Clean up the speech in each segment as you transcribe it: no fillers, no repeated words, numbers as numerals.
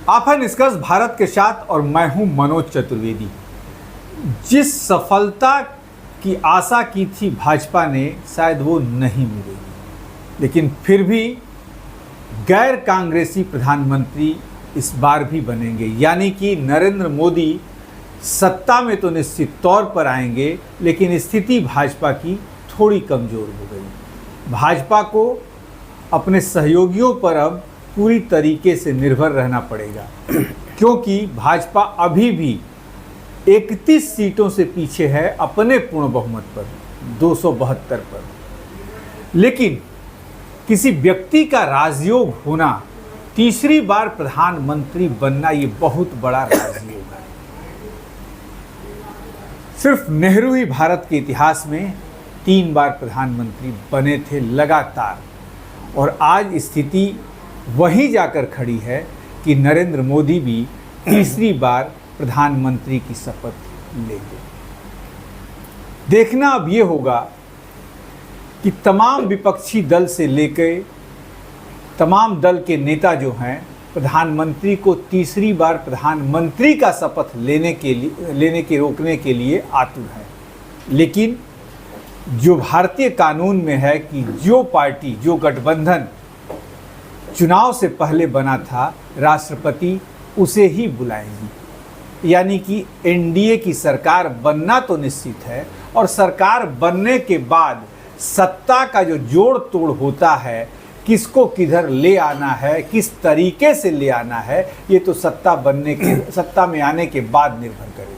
आप हैं निष्कर्ष भारत के साथ और मैं हूं मनोज चतुर्वेदी। जिस सफलता की आशा की थी भाजपा ने, शायद वो नहीं मिलेगी, लेकिन फिर भी गैर कांग्रेसी प्रधानमंत्री इस बार भी बनेंगे। यानी कि नरेंद्र मोदी सत्ता में तो निश्चित तौर पर आएंगे, लेकिन स्थिति भाजपा की थोड़ी कमज़ोर हो गई। भाजपा को अपने सहयोगियों पर अब पूरी तरीके से निर्भर रहना पड़ेगा, क्योंकि भाजपा अभी भी 31 सीटों से पीछे है अपने पूर्ण बहुमत पर, 272 पर। लेकिन किसी व्यक्ति का राजयोग होना, तीसरी बार प्रधानमंत्री बनना, ये बहुत बड़ा राजयोग है। सिर्फ नेहरू ही भारत के इतिहास में 3 बार प्रधानमंत्री बने थे लगातार, और आज स्थिति वहीं जाकर खड़ी है कि नरेंद्र मोदी भी तीसरी बार प्रधानमंत्री की शपथ लेंगे। देखना अब ये होगा कि तमाम विपक्षी दल से लेकर तमाम दल के नेता जो हैं, प्रधानमंत्री को तीसरी बार प्रधानमंत्री का शपथ लेने के रोकने के लिए आतुर हैं। लेकिन जो भारतीय कानून में है कि जो पार्टी, जो गठबंधन चुनाव से पहले बना था, राष्ट्रपति उसे ही बुलाएंगी। यानी कि एनडीए की सरकार बनना तो निश्चित है, और सरकार बनने के बाद सत्ता का जो जोड़ तोड़ होता है, किसको किधर ले आना है, किस तरीके से ले आना है, ये तो सत्ता में आने के बाद निर्भर करेगा।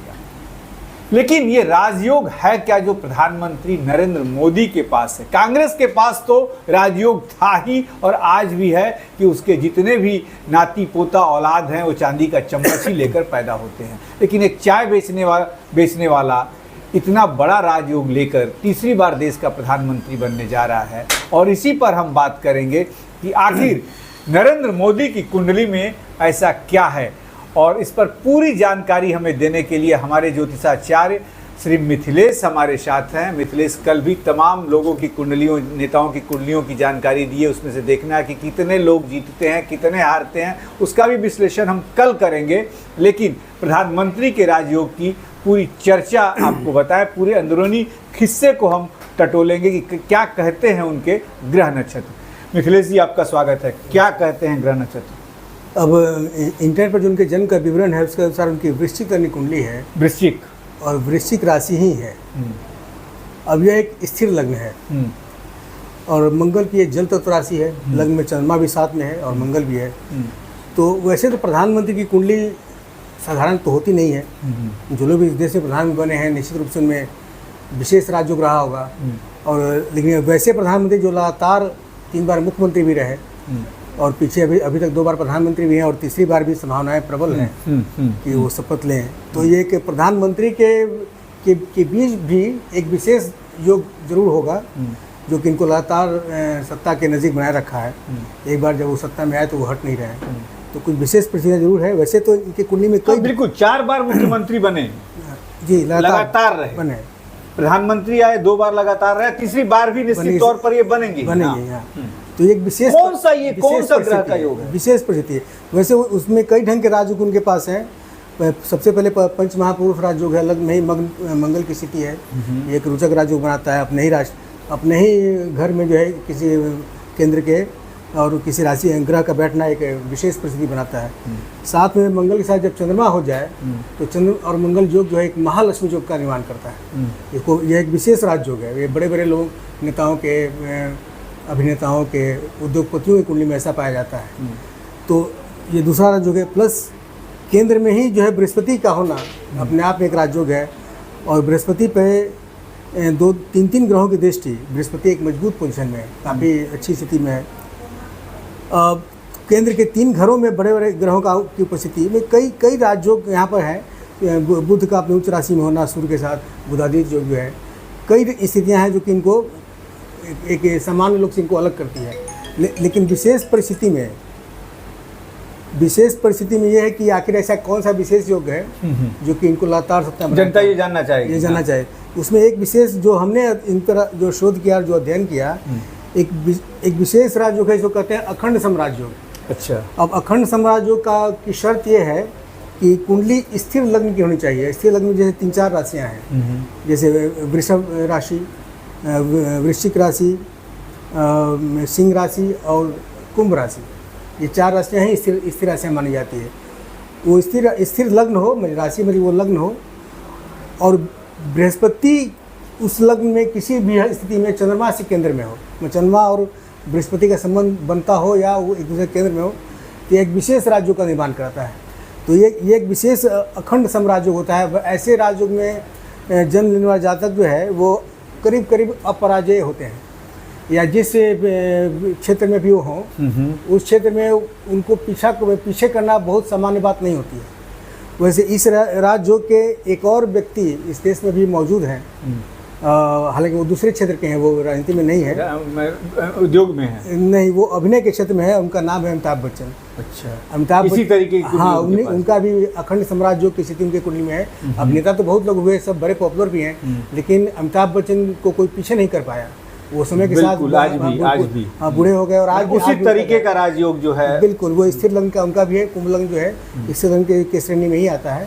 लेकिन ये राजयोग है क्या जो प्रधानमंत्री नरेंद्र मोदी के पास है? कांग्रेस के पास तो राजयोग था ही और आज भी है कि उसके जितने भी नाती पोता औलाद हैं वो चांदी का चम्मच ही लेकर पैदा होते हैं। लेकिन एक चाय बेचने वाला इतना बड़ा राजयोग लेकर तीसरी बार देश का प्रधानमंत्री बनने जा रहा है, और इसी पर हम बात करेंगे कि आखिर नरेंद्र मोदी की कुंडली में ऐसा क्या है। और इस पर पूरी जानकारी हमें देने के लिए हमारे ज्योतिषाचार्य श्री मिथिलेश हमारे साथ हैं। मिथिलेश कल भी तमाम लोगों की कुंडलियों, नेताओं की कुंडलियों की जानकारी दी है। उसमें से देखना है कि कितने लोग जीतते हैं, कितने हारते हैं, उसका भी विश्लेषण हम कल करेंगे। लेकिन प्रधानमंत्री के राजयोग की पूरी चर्चा आपको बताएं, पूरे अंदरूनी किस्से को हम टटोलेंगे कि क्या कहते हैं उनके ग्रह नक्षत्र। मिथिलेश जी, आपका स्वागत है। क्या कहते हैं ग्रह नक्षत्र? अब इंटरनेट पर जो उनके जन्म का विवरण है उसके अनुसार उनकी वृश्चिक राशि कुंडली है, वृश्चिक, और वृश्चिक राशि ही है। अब यह एक स्थिर लग्न है, और मंगल की एक जल तत्व राशि है। लग्न में चंद्रमा भी साथ में है और मंगल भी है। तो वैसे तो प्रधानमंत्री की कुंडली साधारण तो होती नहीं है। जो लोग इस देश में प्रधानमंत्री बने हैं, निश्चित रूप से उनमें विशेष राजयोग रहा होगा। और लेकिन वैसे प्रधानमंत्री जो लगातार 3 बार मुख्यमंत्री भी रहे, और पीछे अभी तक 2 बार प्रधानमंत्री भी हैं, और तीसरी बार भी संभावनाएं प्रबल हैं कि वो शपथ लें। तो ये कि प्रधानमंत्री के बीच भी एक विशेष योग जरूर होगा, जो कि इनको लगातार सत्ता के नज़दीक बनाए रखा है। एक बार जब वो सत्ता में आए तो वो हट नहीं रहे। तो कुछ विशेष परिस्थितियाँ जरूर है। वैसे तो इनकी कुंडली में कई, बिल्कुल 4 बार मुख्यमंत्री बने जी, लगातार रहे, बने। प्रधानमंत्री आए, 2 बार लगातार रहे, तीसरी बार भी निश्चित तौर पर ये बनेंगे। तो एक विशेष कौन सा ग्रह का योग है? विशेष परिस्थिति है। वैसे उसमें कई ढंग के राजयोग उनके पास हैं। सबसे पहले पंच महापुरुष राजयोग है, लग्न में ही मंगल की स्थिति है। एक रोचक राजयोग बनाता है। अपने ही घर में जो है किसी केंद्र के और किसी राशि ग्रह का बैठना एक विशेष परिस्थिति बनाता है। साथ में मंगल के साथ जब चंद्रमा हो जाए तो चंद्र और मंगल योग जो है एक महालक्ष्मी योग का निर्माण करता है। यह एक विशेष राजयोग है। ये बड़े बड़े लोग, नेताओं के, अभिनेताओं के, उद्योगपतियों की कुंडली में ऐसा पाया जाता है। तो ये दूसरा राजयोग है। प्लस केंद्र में ही जो है बृहस्पति का होना अपने आप में एक राजयोग है। और बृहस्पति पे 2-3 ग्रहों की दृष्टि, बृहस्पति एक मजबूत पोजीशन में है, काफ़ी अच्छी स्थिति में है। केंद्र के 3 घरों में बड़े बड़े ग्रहों की उपस्थिति में कई राजयोग यहाँ पर है। बुध का अपनी उच्च राशि में होना, सूर्य के साथ बुधादित्य योग जो है, कई स्थितियाँ हैं जो कि इनको एक सामान्य लोग से इनको अलग करती है। लेकिन विशेष परिस्थिति में यह है कि आखिर ऐसा कौन सा विशेष योग है जो कि इनको लगातार सत्ता में, जनता ये जानना चाहिए। उसमें एक विशेष जो हमने इन पर जो शोध किया, जो अध्ययन किया, एक विशेष राजयोग है, जो कहते हैं अखंड समराज योग। अच्छा। अब अखंड साम्राज्यों की शर्त ये है कि कुंडली स्थिर लग्न की होनी चाहिए। स्थिर लग्न में जैसे 3-4 राशियाँ हैं, जैसे वृषभ राशि, वृश्चिक राशि, सिंह राशि और कुंभ राशि, ये 4 राशियाँ हैं स्थिर राशियाँ मानी जाती है। वो स्थिर लग्न हो, मेरी राशि मेरी वो लग्न हो, और बृहस्पति उस लग्न में किसी भी स्थिति में चंद्रमा से केंद्र में हो, चंद्रमा और बृहस्पति का संबंध बनता हो या वो एक दूसरे केंद्र में हो, तो एक विशेष राज्यों का निर्माण कराता है। तो ये एक विशेष अखंड साम्राज्य होता है। ऐसे राज्यों में जन्म लेने वाला जातक जो है वो करीब करीब अपराजय होते हैं, या जिस क्षेत्र में भी वो हों उस क्षेत्र में उनको पीछे करना बहुत सामान्य बात नहीं होती है। वैसे इस राज्यों के एक और व्यक्ति इस देश में भी मौजूद हैं, हालांकि वो दूसरे क्षेत्र के हैं, वो राजनीति में नहीं है, उद्योग में है, नहीं, वो अभिनय के क्षेत्र में है। उनका नाम है अमिताभ बच्चन। अच्छा, अमिताभ इसी तरीके की हाँ, उनका भी अखंड साम्राज्य की स्थिति उनके कुंडली में है। अभिनेता तो बहुत लोग हुए, सब बड़े पॉपुलर भी हैं, लेकिन अमिताभ बच्चन को कोई पीछे नहीं कर पाया। वो समय के साथ आज भी बूढ़े हो गए, और आज उसी तरीके का राजयोग जो है, बिल्कुल वो स्थिर लग्न का उनका भी है। कुंभ लग्न जो है स्थिर लग्न के श्रेणी में ही आता है,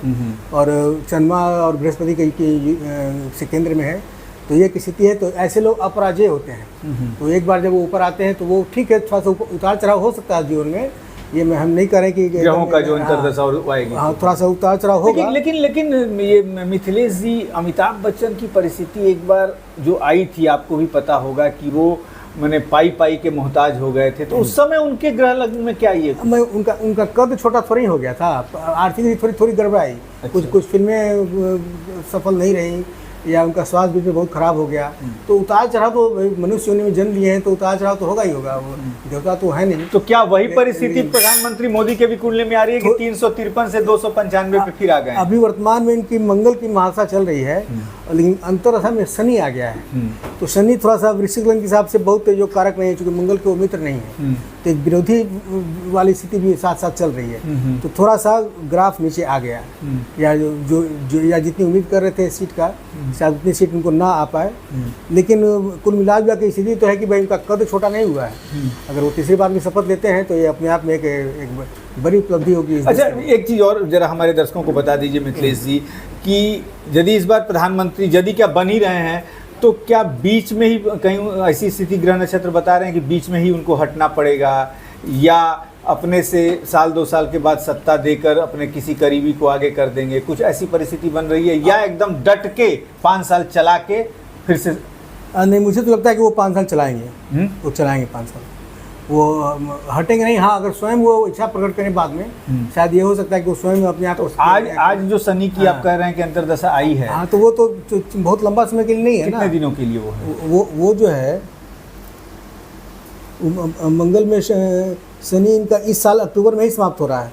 और चंद्रमा और बृहस्पति के केंद्र में है। तो ये की स्थिति है, तो ऐसे लोग अपराजय होते हैं। तो एक बार जब वो ऊपर आते हैं तो वो ठीक है, थोड़ा सा उतार चढ़ाव हो सकता है जीवन में, ये हम नहीं कह रहे कि ग्रहों का जो अंतर्दशा आएगी, हाँ, थोड़ा सा उतार चढ़ाव होगा। लेकिन ये मिथिलेश जी, अमिताभ बच्चन की परिस्थिति एक बार जो आई थी, आपको भी पता होगा कि वो मैंने पाई के मोहताज हो गए थे। तो उस समय उनके ग्रह लग्न में क्या ये मैं उनका कद छोटा थोड़ी हो गया था, आर्थिक थोड़ी गड़बड़ाई। कुछ फिल्में सफल नहीं रही, या उनका स्वास्थ्य भी बहुत खराब हो गया। तो उतार चढ़ाव तो मनुष्य योनि में जन्म लिए हैं, तो उतार चढ़ाव तो होगा ही होगा, वो देवता तो है नहीं। तो क्या वही परिस्थिति प्रधानमंत्री मोदी के भी कुंडली में आ रही है कि 353 से 295 पे फिर आ गए? अभी वर्तमान में इनकी मंगल की महादशा चल रही है, लेकिन अंतरदशा में शनि आ गया है। तो शनि थोड़ा सा वृश्चिक लग्न के हिसाब से बहुत जो कारक नहीं है, क्योंकि मंगल के वो मित्र नहीं है, तो एक विरोधी वाली स्थिति भी साथ साथ चल रही है। तो थोड़ा सा ग्राफ नीचे आ गया, या या जितनी उम्मीद कर रहे थे सीट का, शायद उतनी सीट उनको ना आ पाए। लेकिन कुल मिलाजुला की स्थिति तो है कि भाई उनका कद छोटा नहीं हुआ है। अगर वो तीसरी बार में शपथ लेते हैं तो ये अपने आप में एक बड़ी उपलब्धि होगी। अच्छा, एक चीज़ और जरा हमारे दर्शकों को बता दीजिए मिथिलेश जी, कि यदि इस बार प्रधानमंत्री यदि क्या बन ही रहे हैं, तो क्या बीच में ही कहीं ऐसी स्थिति ग्रह नक्षत्र बता रहे हैं कि बीच में ही उनको हटना पड़ेगा, या अपने से साल 2 साल के बाद सत्ता देकर अपने किसी करीबी को आगे कर देंगे? कुछ ऐसी परिस्थिति बन रही है, या एकदम डट के 5 साल चला के फिर से? नहीं, मुझे तो लगता है कि वो 5 साल चलाएंगे। वो चलाएंगे 5 साल, वो हटेंगे नहीं। हाँ, अगर स्वयं वो इच्छा प्रकट करें बाद में, शायद ये हो सकता है कि वो स्वयं अपने आप। तो आज जो शनि की आप कह रहे हैं कि अंतर्दशा आई है, हाँ, तो वो तो बहुत लंबा समय के लिए नहीं है ना। कितने दिनों के लिए वो है? वो जो है मंगल में शनि इनका इस साल अक्टूबर में ही समाप्त हो रहा है,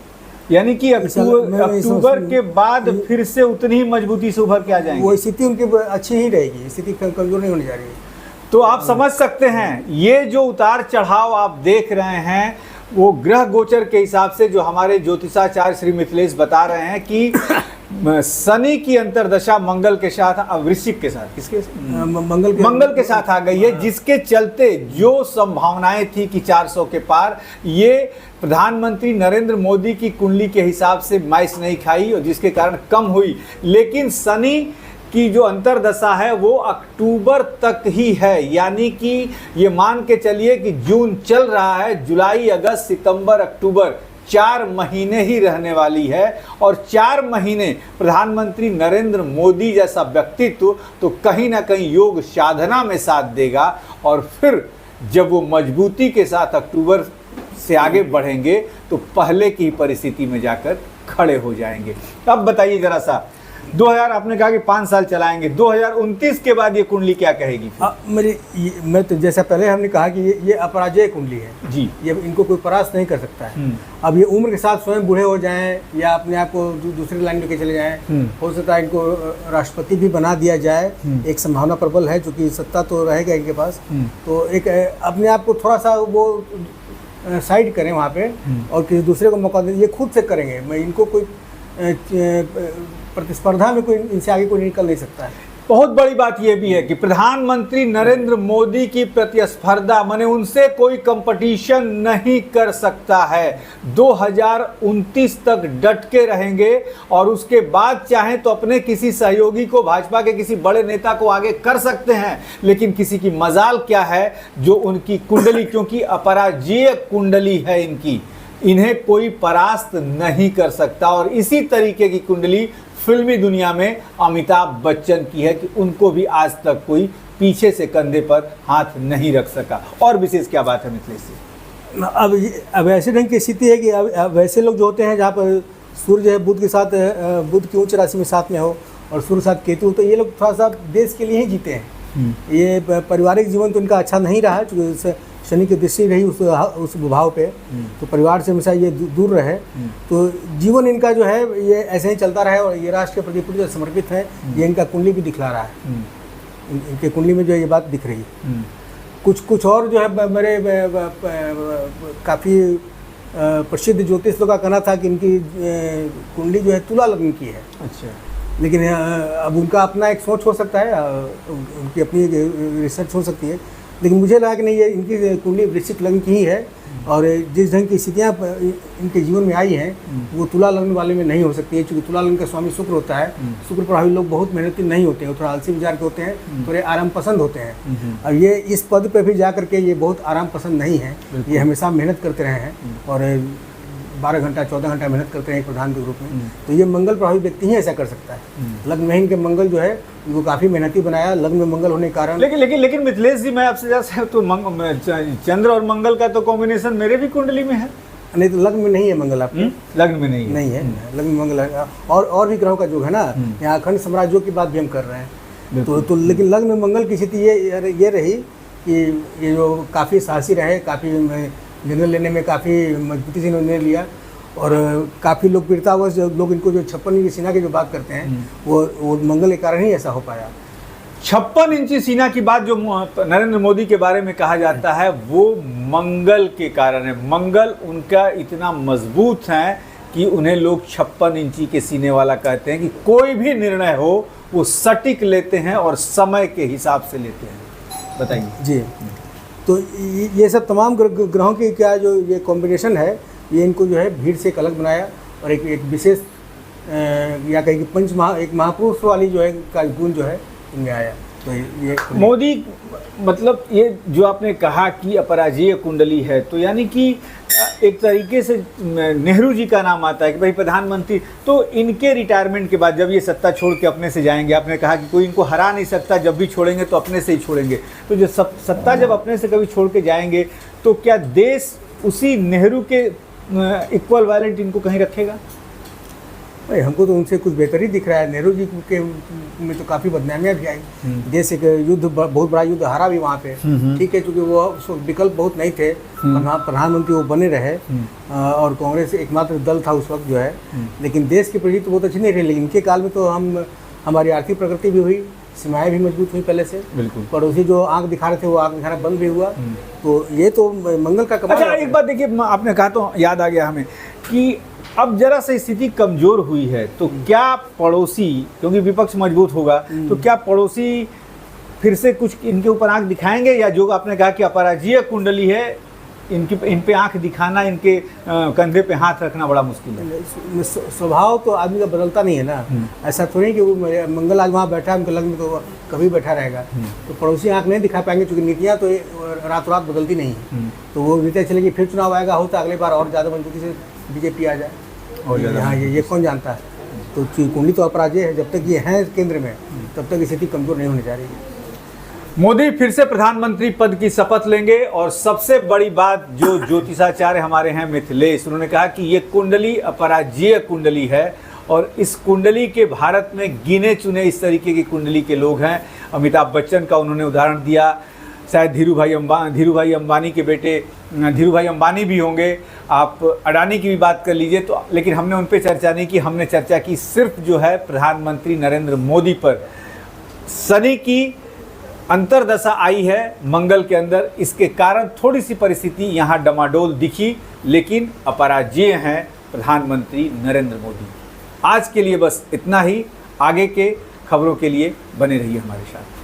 यानी कि अक्टूबर के बाद फिर से उतनी ही मजबूती से उभर के आ जाएंगे। वो स्थिति उनकी अच्छी ही रहेगी, स्थिति कमजोर नहीं होने जा रही है। तो आप समझ सकते हैं, ये जो उतार चढ़ाव आप देख रहे हैं, वो ग्रह गोचर के हिसाब से जो हमारे ज्योतिषाचार्य श्री मिथिलेश बता रहे हैं कि शनि की अंतर्दशा मंगल के साथ, वृश्चिक के साथ, किसके मंगल के साथ आ गई है, जिसके चलते जो संभावनाएं थी कि 400 के पार, ये प्रधानमंत्री नरेंद्र मोदी की कुंडली के हिसाब से मैच नहीं खाई, और जिसके कारण कम हुई। लेकिन शनि की जो अंतर्दशा है वो अक्टूबर तक ही है, यानी कि ये मान के चलिए कि जून चल रहा है, जुलाई, अगस्त, सितंबर, अक्टूबर 4 महीने ही रहने वाली है। और 4 महीने प्रधानमंत्री नरेंद्र मोदी जैसा व्यक्तित्व तो कहीं ना कहीं योग साधना में साथ देगा, और फिर जब वो मजबूती के साथ अक्टूबर से आगे बढ़ेंगे तो पहले की परिस्थिति में जाकर खड़े हो जाएंगे। अब बताइए जरा सा, 2000 आपने कहा कि 5 साल चलाएंगे, 2029 के बाद ये कुंडली क्या कहेगी? मैं तो जैसा पहले हमने कहा कि ये अपराजय कुंडली है जी, ये इनको कोई परास्त नहीं कर सकता है। अब ये उम्र के साथ स्वयं बूढ़े हो जाएं, या अपने आप को दूसरी लाइन लेके चले जाएं, हो सकता है इनको राष्ट्रपति भी बना दिया जाए, एक संभावना प्रबल है, क्योंकि सत्ता तो रहेगा इनके पास। तो एक अपने आप को थोड़ा सा वो साइड करें वहाँ पे, और किसी दूसरे को मौका दें, ये खुद से करेंगे। मैं इनको कोई प्रतिस्पर्धा में कोई इनसे आगे कोई निकल नहीं सकता है। बहुत बड़ी बात यह भी है कि प्रधानमंत्री नरेंद्र मोदी की प्रतिस्पर्धा माने उनसे कोई कंपटीशन नहीं कर सकता है। 2029 तक डट के रहेंगे और उसके बाद चाहें तो अपने किसी सहयोगी को, भाजपा के किसी बड़े नेता को आगे कर सकते हैं, लेकिन किसी की मजाल क्या है जो उनकी कुंडली, क्योंकि अपराजेय कुंडली है इनकी, इन्हें कोई परास्त नहीं कर सकता। और इसी तरीके की कुंडली फिल्मी दुनिया में अमिताभ बच्चन की है कि उनको भी आज तक कोई पीछे से कंधे पर हाथ नहीं रख सका। और विशेष क्या बात है मिथिलेश जी? अब ऐसे ढंग की स्थिति है कि अब वैसे लोग जो होते हैं जहाँ पर सूर्य है बुध के साथ, बुध की उच्च राशि में साथ में हो और सूर्य साथ केतु, तो ये लोग थोड़ा सा देश के लिए ही जीते हैं। ये पारिवारिक जीवन तो इनका अच्छा नहीं रहा, क्योंकि शनि की दृष्टि रही उस भाव पे, तो परिवार से हमेशा ये दूर रहे, तो जीवन इनका जो है ये ऐसे ही चलता रहे। और ये राष्ट्र के प्रति पूरी समर्पित है, ये इनका कुंडली भी दिखला रहा है। इनके कुंडली में जो ये बात दिख रही है। कुछ और जो है मेरे काफ़ी प्रसिद्ध ज्योतिष लोगों का कहना था कि इनकी कुंडली जो है तुला लग्न की है। अच्छा। लेकिन अब उनका अपना एक सोच हो सकता है, उनकी अपनी रिसर्च हो सकती है, लेकिन मुझे लगा कि नहीं, ये इनकी कुंडली वृश्चिक लग्न की ही है। और जिस ढंग की स्थितियाँ इनके जीवन में आई हैं वो तुला लग्न वाले में नहीं हो सकती है, क्योंकि तुला लग्न का स्वामी शुक्र होता है। शुक्र प्रभावी लोग बहुत मेहनती नहीं होते हैं, थोड़ा आलसी विचार के होते हैं, थोड़े आराम पसंद होते हैं। अब ये इस पद पे भी जा करके ये बहुत आराम पसंद नहीं है, ये हमेशा मेहनत करते रहे हैं और 12 घंटा 14 घंटा मेहनत करते हैं प्रधान के रूप में। तो ये मंगल प्रभावी व्यक्ति ही ऐसा कर सकता है। लग्न में इनके मंगल जो है उनको काफ़ी मेहनती बनाया, लग्न में मंगल होने के कारण। लेकिन मिथिलेश जी, मैं आपसे जैसे तो चंद्र और मंगल का तो कॉम्बिनेशन मेरे भी कुंडली में है। नहीं तो लग्न में नहीं है मंगल आपके? लग्न में नहीं है। लग्न में मंगल है और भी ग्रहों का जो है ना, यहाँ अखंड साम्राज्यों की बात भी हम कर रहे हैं। तो लेकिन लग्न में मंगल की स्थिति ये रही कि ये जो काफ़ी साहसी रहे, काफ़ी निर्णय लेने में काफ़ी मजबूती से निर्णय लिया। और काफ़ी लोकप्रियतावश लोग इनको जो 56 इंची सीना की जो बात करते हैं वो मंगल के कारण ही ऐसा हो पाया। 56 इंची सीना की बात जो नरेंद्र मोदी के बारे में कहा जाता है वो मंगल के कारण है। मंगल उनका इतना मजबूत है कि उन्हें लोग 56 इंची के सीने वाला कहते हैं कि कोई भी निर्णय हो वो सटीक लेते हैं और समय के हिसाब से लेते हैं। बताइए जी। तो ये सब तमाम ग्रहों की क्या जो ये कॉम्बिनेशन है, ये इनको जो है भीड़ से एक अलग बनाया और एक विशेष या कहीं कि एक महापुरुष वाली जो है का गुण जो है इनमें आया। तो ये मोदी, मतलब ये जो आपने कहा कि अपराजेय कुंडली है, तो यानी कि एक तरीके से नेहरू जी का नाम आता है कि भाई प्रधानमंत्री, तो इनके रिटायरमेंट के बाद जब ये सत्ता छोड़ के अपने से जाएंगे, आपने कहा कि कोई इनको हरा नहीं सकता, जब भी छोड़ेंगे तो अपने से ही छोड़ेंगे, तो जो सत्ता जब अपने से कभी छोड़ के जाएंगे तो क्या देश उसी नेहरू के इक्वल वैलेंट इनको कहीं रखेगा? भाई हमको तो उनसे कुछ बेहतर ही दिख रहा है। नेहरू जी के में तो काफ़ी बदनामियाँ भी आई, देश एक युद्ध, बहुत बड़ा युद्ध हारा भी वहाँ पे, ठीक है, क्योंकि वो विकल्प बहुत नहीं थे, प्रधानमंत्री वो बने रहे और कांग्रेस एकमात्र दल था उस वक्त जो है। लेकिन देश की प्रगति तो बहुत अच्छी नहीं रही, लेकिन इनके काल में तो हमारी आर्थिक प्रगति भी हुई, सीमाएं भी मजबूत हुई पहले से। बिल्कुल। पड़ोसी जो आंख दिखा रहे थे वो आंख दिखाना बंद भी हुआ। तो ये तो मंगल का कमाल। अच्छा, एक बात देखिए, आपने कहा तो याद आ गया हमें कि अब जरा सा स्थिति कमजोर हुई है, तो क्या पड़ोसी, क्योंकि विपक्ष मजबूत होगा, तो क्या पड़ोसी फिर से कुछ इनके ऊपर आंख दिखाएंगे, या जो आपने कहा कि अपराजेय कुंडली है इन पे आंख दिखाना, इनके कंधे पे हाथ रखना बड़ा मुश्किल है? स्वभाव तो आदमी का बदलता नहीं है ना। ऐसा थोड़ी कि वो मंगल आज वहाँ बैठा है, उनके लग्न में तो कभी बैठा रहेगा, तो पड़ोसी आंख नहीं दिखा पाएंगे, क्योंकि नीतियाँ तो रातों रात बदलती नहीं है। तो वो नीतियाँ चलेगी, फिर चुनाव आएगा, होता अगले बार और ज़्यादा मजबूती से बीजेपी आ जाए। और हाँ, ये कौन जानता है। तो कुंडली तो अपराजेय है, जब तक ये है केंद्र में तब तक स्थिति कमजोर नहीं होने जा रही है। मोदी फिर से प्रधानमंत्री पद की शपथ लेंगे। और सबसे बड़ी बात जो ज्योतिषाचार्य हमारे हैं मिथिलेश, उन्होंने कहा कि ये कुंडली अपराजेय कुंडली है और इस कुंडली के भारत में गिने चुने इस तरीके की कुंडली के लोग हैं। अमिताभ बच्चन का उन्होंने उदाहरण दिया, शायद धीरू भाई अंबानी के बेटे धीरू भाई अंबानी भी होंगे, आप अडानी की भी बात कर लीजिए। तो लेकिन हमने उन पर चर्चा नहीं की, हमने चर्चा की सिर्फ जो है प्रधानमंत्री नरेंद्र मोदी पर। शनि की अंतर्दशा आई है मंगल के अंदर, इसके कारण थोड़ी सी परिस्थिति यहाँ डमाडोल दिखी, लेकिन अपराजेय हैं प्रधानमंत्री नरेंद्र मोदी। आज के लिए बस इतना ही। आगे के खबरों के लिए बने रहिए हमारे साथ।